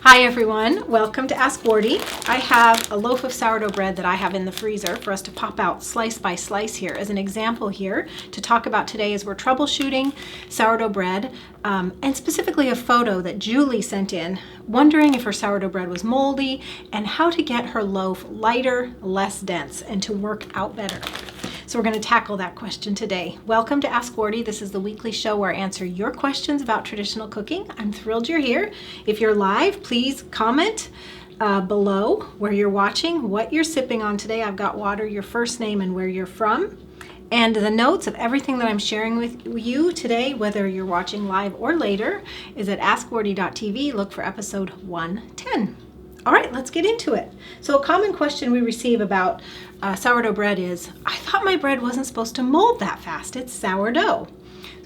Hi everyone, welcome to AskWardee. I have a loaf of sourdough bread that I have in the freezer for us to pop out slice by slice here as an example here to talk about today as we're troubleshooting sourdough bread, and specifically a photo that Julie sent in wondering if her sourdough bread was moldy and how to get her loaf lighter, less dense, and to work out better. So we're going to tackle that question today. Welcome to AskWardee. This is the weekly show where I answer your questions about traditional cooking. I'm thrilled you're here. If you're live, please comment below where you're watching, what you're sipping on today. I've got water, your first name, and where you're from. And the notes of everything that I'm sharing with you today, whether you're watching live or later, is at askwardee.tv. Look for episode 110. All right, let's get into it. So a common question we receive about sourdough bread is, I thought my bread wasn't supposed to mold that fast. It's sourdough.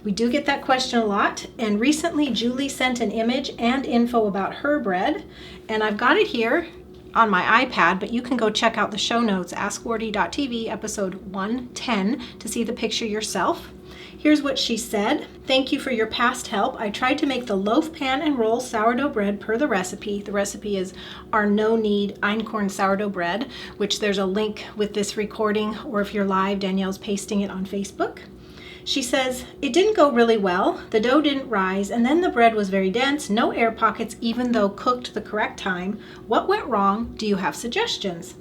We do get that question a lot. And recently, Julie sent an image and info about her bread. And I've got it here on my iPad, but you can go check out the show notes, askwardee.tv, episode 110, to see the picture yourself. Here's what she said. Thank you for your past help. I tried to make the loaf pan and roll sourdough bread per the recipe. The recipe is our no-knead einkorn sourdough bread, which there's a link with this recording, or if you're live, Danielle's pasting it on Facebook. She says, it didn't go really well. The dough didn't rise, and then the bread was very dense, no air pockets, even though cooked the correct time. What went wrong? Do you have suggestions?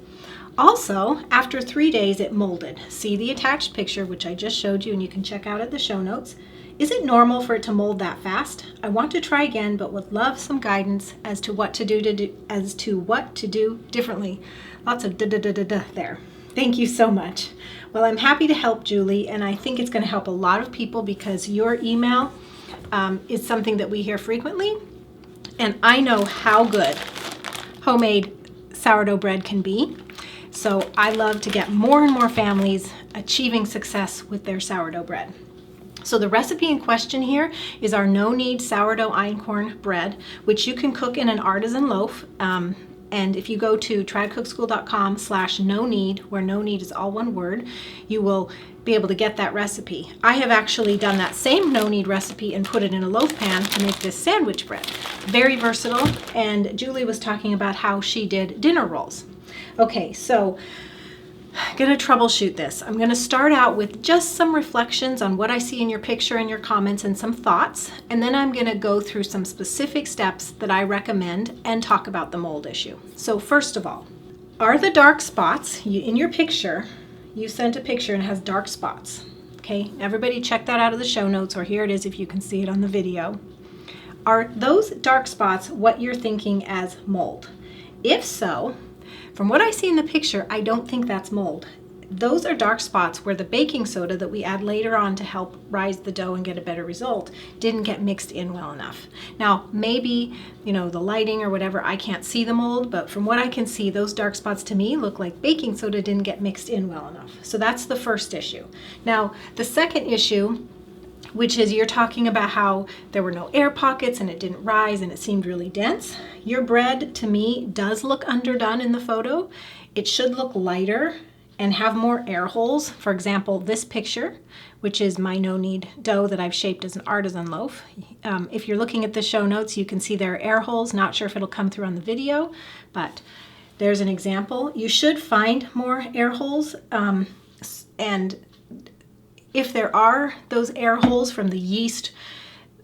Also, after 3 days, it molded. See the attached picture, which I just showed you, and you can check out at the show notes. Is it normal for it to mold that fast? I want to try again, but would love some guidance as to what to do differently. Lots of there. Thank you so much. Well, I'm happy to help, Julie, and I think it's going to help a lot of people because your email is something that we hear frequently, and I know how good homemade sourdough bread can be. So I love to get more and more families achieving success with their sourdough bread. So the recipe in question here is our no-knead sourdough einkorn bread, which you can cook in an artisan loaf. And if you go to trytocookschool.com/no-knead, where no-knead is all one word, you will be able to get that recipe. I have actually done that same no-knead recipe and put it in a loaf pan to make this sandwich bread. Very versatile, and Julie was talking about how she did dinner rolls. Okay, so I'm going to troubleshoot this. I'm going to start out with just some reflections on what I see in your picture and your comments and some thoughts, and then I'm going to go through some specific steps that I recommend and talk about the mold issue. So first of all, are the dark spots in your picture? You sent a picture and it has dark spots. Okay, everybody check that out of the show notes, or here it is if you can see it on the video. Are those dark spots what you're thinking as mold? If so, from what I see in the picture, I don't think that's mold. Those are dark spots where the baking soda that we add later on to help rise the dough and get a better result didn't get mixed in well enough. Now, maybe, the lighting or whatever, I can't see the mold, but from what I can see, those dark spots to me look like baking soda didn't get mixed in well enough. So that's the first issue. Now, the second issue, which is you're talking about how there were no air pockets and it didn't rise and it seemed really dense. Your bread, to me, does look underdone in the photo. It should look lighter and have more air holes. For example, this picture, which is my no-knead dough that I've shaped as an artisan loaf. If you're looking at the show notes, you can see there are air holes. Not sure if it'll come through on the video, but there's an example. You should find more air holes, and if there are those air holes from the yeast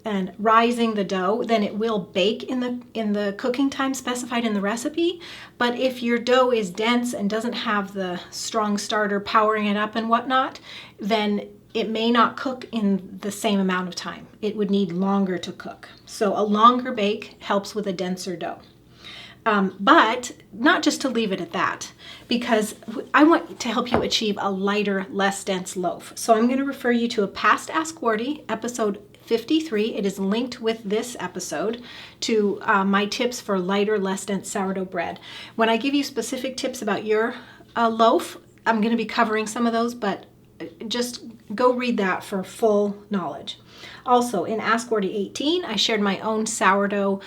and rising the dough, then it will bake in the cooking time specified in the recipe. But if your dough is dense and doesn't have the strong starter powering it up and whatnot, then it may not cook in the same amount of time. It would need longer to cook. So a longer bake helps with a denser dough. But not just to leave it at that, because I want to help you achieve a lighter, less dense loaf. So I'm going to refer you to a past AskWardee, episode 53. It is linked with this episode to my tips for lighter, less dense sourdough bread. When I give you specific tips about your loaf, I'm going to be covering some of those, but just go read that for full knowledge. Also, in AskWardee 18, I shared my own sourdough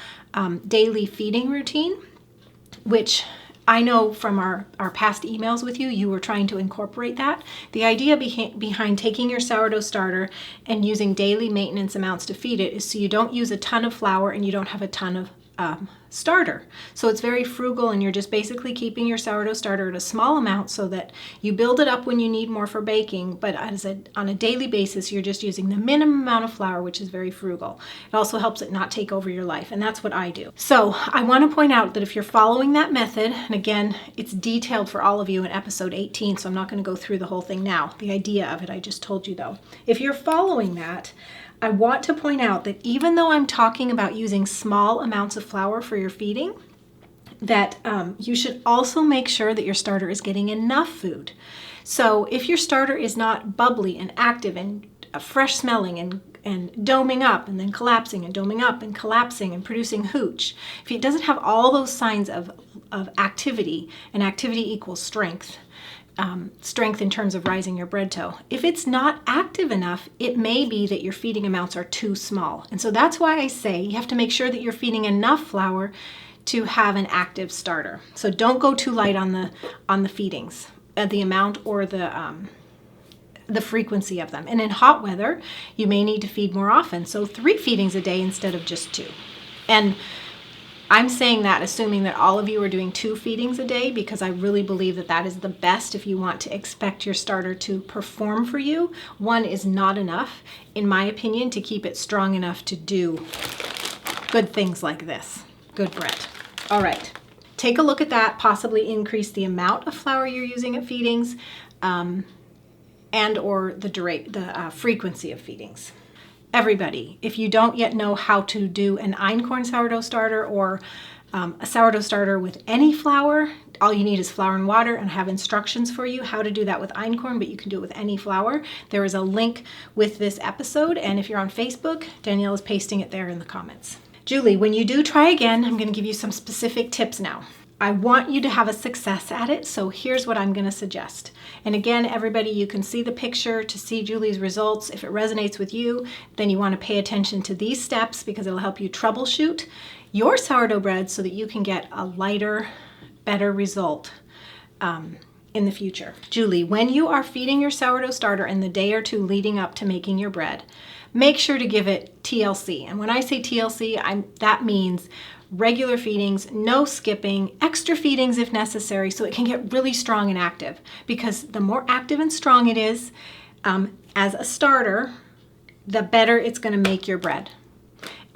daily feeding routine, which I know from our past emails with you, you were trying to incorporate that. The idea behind taking your sourdough starter and using daily maintenance amounts to feed it is so you don't use a ton of flour and you don't have a ton of starter. So it's very frugal, and you're just basically keeping your sourdough starter at a small amount so that you build it up when you need more for baking, but on a daily basis, you're just using the minimum amount of flour, which is very frugal. It also helps it not take over your life, and that's what I do. So I want to point out that if you're following that method, and again, it's detailed for all of you in episode 18, so I'm not going to go through the whole thing now. The idea of it, I just told you though. If you're following that, I want to point out that even though I'm talking about using small amounts of flour for your feeding, that you should also make sure that your starter is getting enough food. So if your starter is not bubbly and active and fresh smelling and doming up and then collapsing and doming up and collapsing and producing hooch, if it doesn't have all those signs of activity, and activity equals strength, strength in terms of rising your bread dough. If it's not active enough, it may be that your feeding amounts are too small. And so that's why I say you have to make sure that you're feeding enough flour to have an active starter. So don't go too light on the feedings, the amount or the frequency of them. And in hot weather, you may need to feed more often. So 3 feedings a day instead of just 2. And I'm saying that assuming that all of you are doing 2 feedings a day, because I really believe that that is the best if you want to expect your starter to perform for you. 1 is not enough, in my opinion, to keep it strong enough to do good things like this, good bread. All right, take a look at that, possibly increase the amount of flour you're using at feedings and or the frequency of feedings. Everybody, if you don't yet know how to do an einkorn sourdough starter or a sourdough starter with any flour, all you need is flour and water, and I have instructions for you how to do that with einkorn, but you can do it with any flour. There is a link with this episode, and if you're on Facebook, Danielle is pasting it there in the comments. Julie, when you do try again, I'm going to give you some specific tips now. I want you to have a success at it, so here's what I'm going to suggest. And again, everybody, you can see the picture to see Julie's results. If it resonates with you, then you want to pay attention to these steps because it'll help you troubleshoot your sourdough bread so that you can get a lighter, better result in the future. Julie, when you are feeding your sourdough starter in the day or 2 leading up to making your bread, make sure to give it TLC. And when I say TLC, that means regular feedings, no skipping, extra feedings if necessary, so it can get really strong and active. Because the more active and strong it is as a starter, the better it's going to make your bread.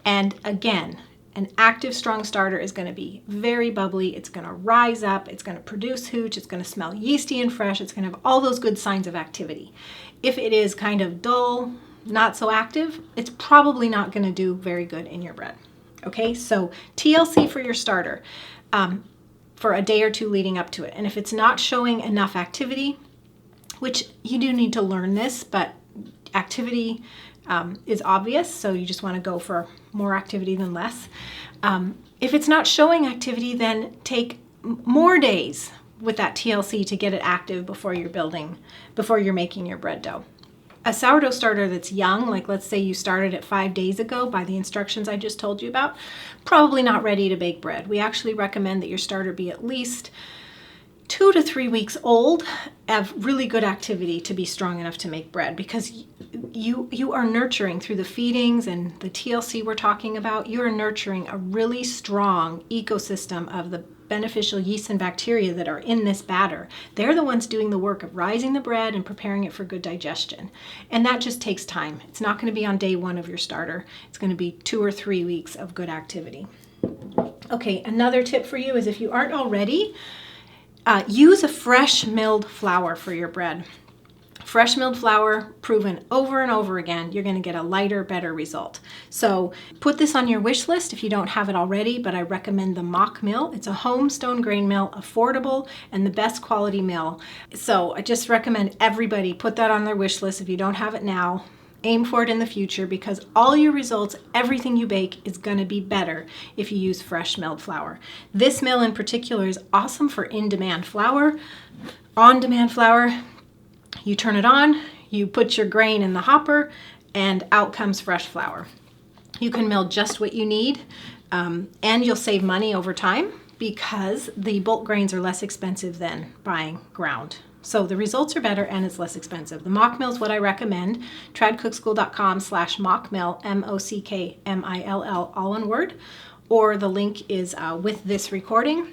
And again, an active, strong starter is going to be very bubbly. It's going to rise up. It's going to produce hooch. It's going to smell yeasty and fresh. It's going to have all those good signs of activity. If it is kind of dull, not so active, it's probably not going to do very good in your bread. Okay, so TLC for your starter for a day or 2 leading up to it. And if it's not showing enough activity, which you do need to learn this, but activity is obvious, so you just want to go for more activity than less. If it's not showing activity, then take more days with that TLC to get it active before you're making your bread dough. A sourdough starter that's young, like let's say you started it 5 days ago by the instructions I just told you about, probably not ready to bake bread. We actually recommend that your starter be at least 2 to 3 weeks old, have really good activity to be strong enough to make bread, because you are nurturing through the feedings and the TLC we're talking about, you are nurturing a really strong ecosystem of the beneficial yeast and bacteria that are in this batter. They're the ones doing the work of rising the bread and preparing it for good digestion. And that just takes time. It's not going to be on day 1 of your starter. It's going to be 2 or 3 weeks of good activity. Okay, another tip for you is if you aren't already, use a fresh milled flour for your bread. Fresh milled flour, proven over and over again, you're going to get a lighter, better result. So put this on your wish list if you don't have it already, but I recommend the Mock Mill. It's a home stone grain mill, affordable, and the best quality mill. So I just recommend everybody put that on their wish list if you don't have it now. Aim for it in the future, because all your results, everything you bake is going to be better if you use fresh milled flour. This mill in particular is awesome for in-demand flour, on-demand flour. You turn it on, you put your grain in the hopper, and out comes fresh flour. You can mill just what you need, and you'll save money over time because the bulk grains are less expensive than buying ground. So the results are better and it's less expensive. The Mock Mill is what I recommend. tradcookschool.com/mockmill, MOCKMILL, all one word. or the link is with this recording.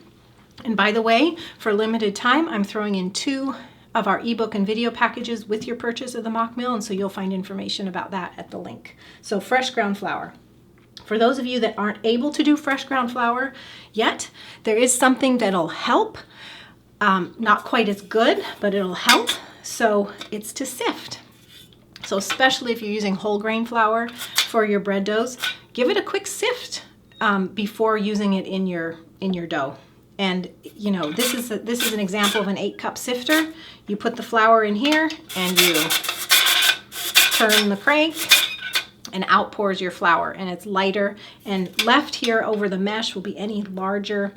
And by the way, for a limited time, I'm throwing in 2 of our ebook and video packages with your purchase of the mock mill, and so you'll find information about that at the link. So fresh ground flour. For those of you that aren't able to do fresh ground flour yet, there is something that'll help. Not quite as good, but it'll help. So it's to sift. So especially if you're using whole grain flour for your bread doughs, give it a quick sift before using it in your dough. And you know, this is an example of an 8-cup sifter. You put the flour in here and you turn the crank and out pours your flour, and it's lighter. And left here over the mesh will be any larger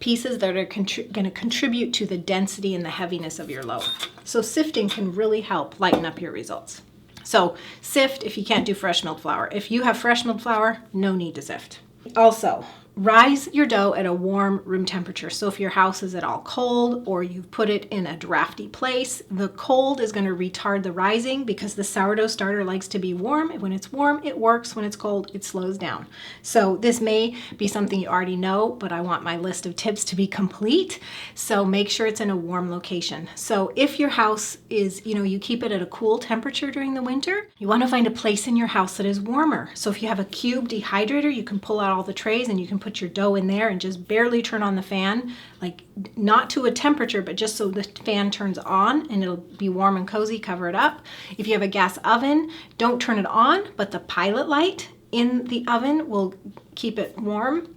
pieces that are going to contribute to the density and the heaviness of your loaf. So sifting can really help lighten up your results. So sift if you can't do fresh milled flour. If you have fresh milled flour, no need to sift. Also, rise your dough at a warm room temperature. So if your house is at all cold or you've put it in a drafty place, the cold is going to retard the rising because the sourdough starter likes to be warm. When it's warm, it works. When it's cold, it slows down. So this may be something you already know, but I want my list of tips to be complete. So make sure it's in a warm location. So if your house is, you keep it at a cool temperature during the winter, you want to find a place in your house that is warmer. So if you have a cube dehydrator, you can pull out all the trays and you can put your dough in there and just barely turn on the fan, like not to a temperature, but just so the fan turns on and it'll be warm and cozy, cover it up. If you have a gas oven, don't turn it on, but the pilot light in the oven will keep it warm.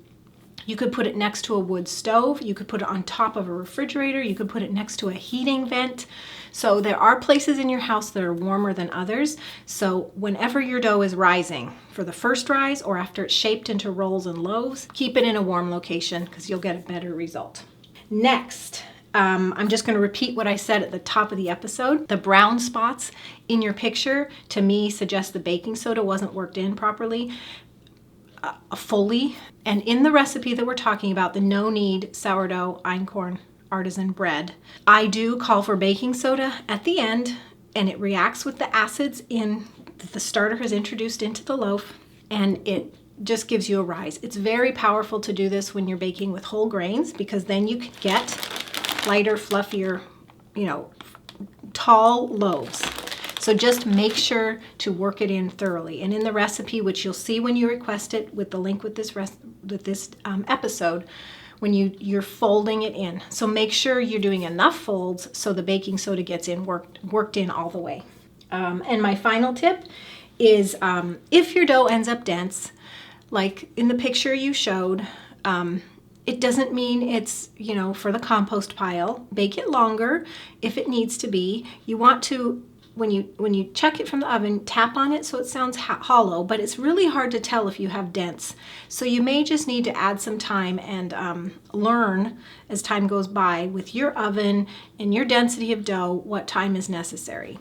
You could put it next to a wood stove. You could put it on top of a refrigerator. You could put it next to a heating vent. So there are places in your house that are warmer than others. So whenever your dough is rising, for the first rise or after it's shaped into rolls and loaves, keep it in a warm location because you'll get a better result. Next, I'm just going to repeat what I said at the top of the episode. The brown spots in your picture, to me, suggest the baking soda wasn't worked in properly. Fully. And in the recipe that we're talking about, the no-knead sourdough einkorn artisan bread, I do call for baking soda at the end, and it reacts with the acids that the starter has introduced into the loaf, and it just gives you a rise. It's very powerful to do this when you're baking with whole grains, because then you can get lighter, fluffier, tall loaves. So just make sure to work it in thoroughly. And in the recipe, which you'll see when you request it with the link with this episode, when you're folding it in. So make sure you're doing enough folds so the baking soda gets in worked in all the way. And my final tip is if your dough ends up dense, like in the picture you showed, it doesn't mean it's, for the compost pile. Bake it longer if it needs to be. You want to, when you check it from the oven, tap on it so it sounds hollow, but it's really hard to tell if you have dents. So you may just need to add some time and learn as time goes by with your oven and your density of dough what time is necessary.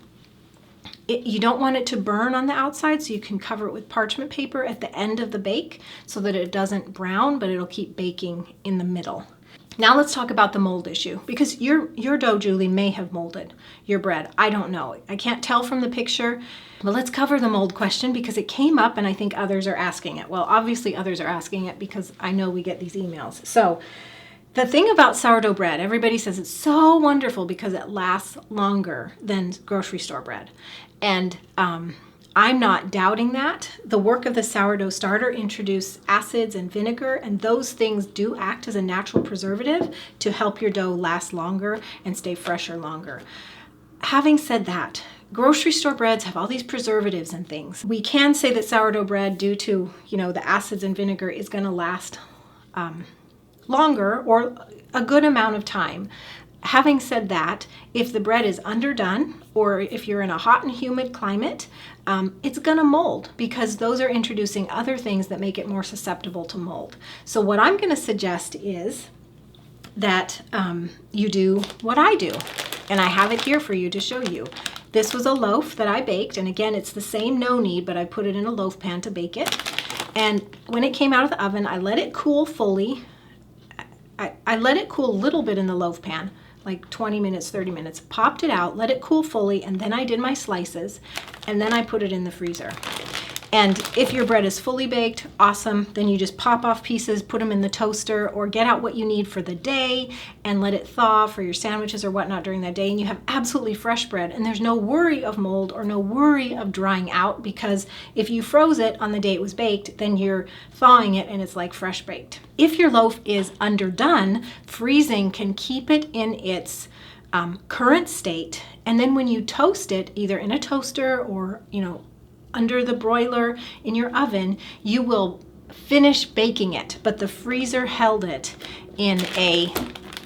You don't want it to burn on the outside, so you can cover it with parchment paper at the end of the bake so that it doesn't brown, but it'll keep baking in the middle. Now let's talk about the mold issue, because your dough, Julie, may have molded your bread. I don't know. I can't tell from the picture, but let's cover the mold question because it came up and I think others are asking it. Well, obviously others are asking it because I know we get these emails. So the thing about sourdough bread, everybody says it's so wonderful because it lasts longer than grocery store bread. And I'm not doubting that. The work of the sourdough starter introduced acids and vinegar, and those things do act as a natural preservative to help your dough last longer and stay fresher longer. Having said that, grocery store breads have all these preservatives and things. We can say that sourdough bread, due to the acids and vinegar, is going to last longer or a good amount of time. Having said that, if the bread is underdone or if you're in a hot and humid climate, it's going to mold because those are introducing other things that make it more susceptible to mold. So what I'm going to suggest is that you do what I do, and I have it here for you to show you. This was a loaf that I baked, and again, it's the same no knead, but I put it in a loaf pan to bake it. And when it came out of the oven, I let it cool fully. I let it cool a little bit in the loaf pan, like 20 minutes, 30 minutes, popped it out, let it cool fully, and then I did my slices, and then I put it in the freezer. And if your bread is fully baked, awesome. Then you just pop off pieces, put them in the toaster, or get out what you need for the day and let it thaw for your sandwiches or whatnot during that day. And you have absolutely fresh bread. And there's no worry of mold or no worry of drying out, because if you froze it on the day it was baked, then you're thawing it and it's like fresh baked. If your loaf is underdone, freezing can keep it in its current state. And then when you toast it, either in a toaster or, under the broiler in your oven, you will finish baking it, but the freezer held it in a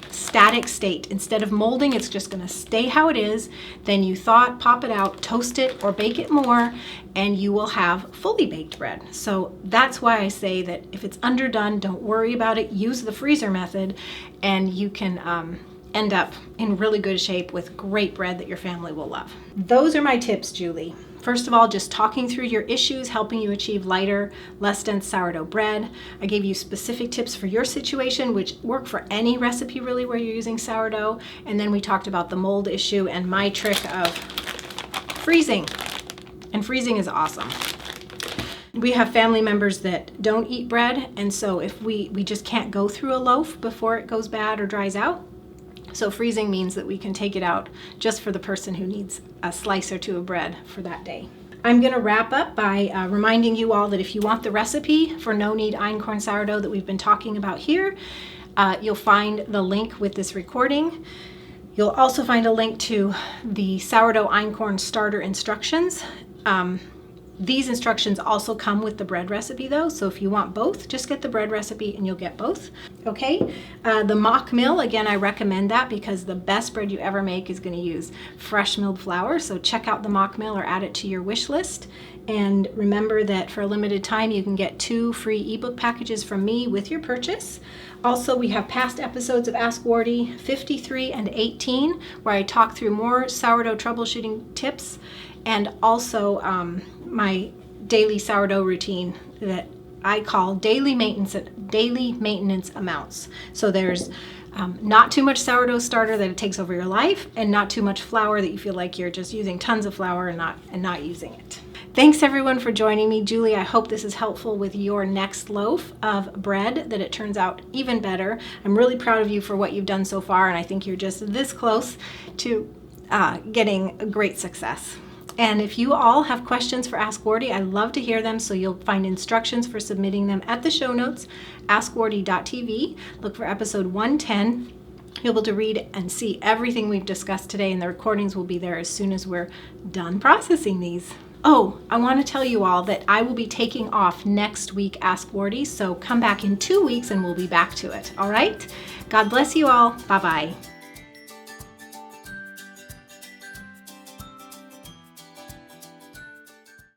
static state. Instead of molding, it's just going to stay how it is. Then you thaw it, pop it out, toast it, or bake it more, and you will have fully baked bread. So that's why I say that if it's underdone, don't worry about it. Use the freezer method, and you can end up in really good shape with great bread that your family will love. Those are my tips, Julie. First of all, just talking through your issues, helping you achieve lighter, less dense sourdough bread. I gave you specific tips for your situation, which work for any recipe really where you're using sourdough. And then we talked about the mold issue and my trick of freezing. And freezing is awesome. We have family members that don't eat bread, and so if we just can't go through a loaf before it goes bad or dries out. So freezing means that we can take it out just for the person who needs a slice or two of bread for that day. I'm going to wrap up by reminding you all that if you want the recipe for no-knead einkorn sourdough that we've been talking about here, you'll find the link with this recording. You'll also find a link to the sourdough einkorn starter instructions. These instructions also come with the bread recipe though, so if you want both, just get the bread recipe and you'll get both. Okay, the mock mill, again, I recommend that because the best bread you ever make is going to use fresh milled flour, so check out the mock mill or add it to your wish list. And remember that for a limited time you can get 2 free ebook packages from me with your purchase. Also, we have past episodes of Ask Wardee 53 and 18 where I talk through more sourdough troubleshooting tips, and also my daily sourdough routine that I call daily maintenance amounts. So there's not too much sourdough starter that it takes over your life, and not too much flour that you feel like you're just using tons of flour and not using it. Thanks everyone for joining me. Julie, I hope this is helpful with your next loaf of bread, that it turns out even better. I'm really proud of you for what you've done so far, and I think you're just this close to getting a great success. And if you all have questions for Ask Wardee, I love to hear them, so you'll find instructions for submitting them at the show notes, askwardee.tv. Look for episode 110. You'll be able to read and see everything we've discussed today, and the recordings will be there as soon as we're done processing these. Oh, I want to tell you all that I will be taking off next week, Ask Wardee, so come back in 2 weeks and we'll be back to it, all right? God bless you all. Bye-bye.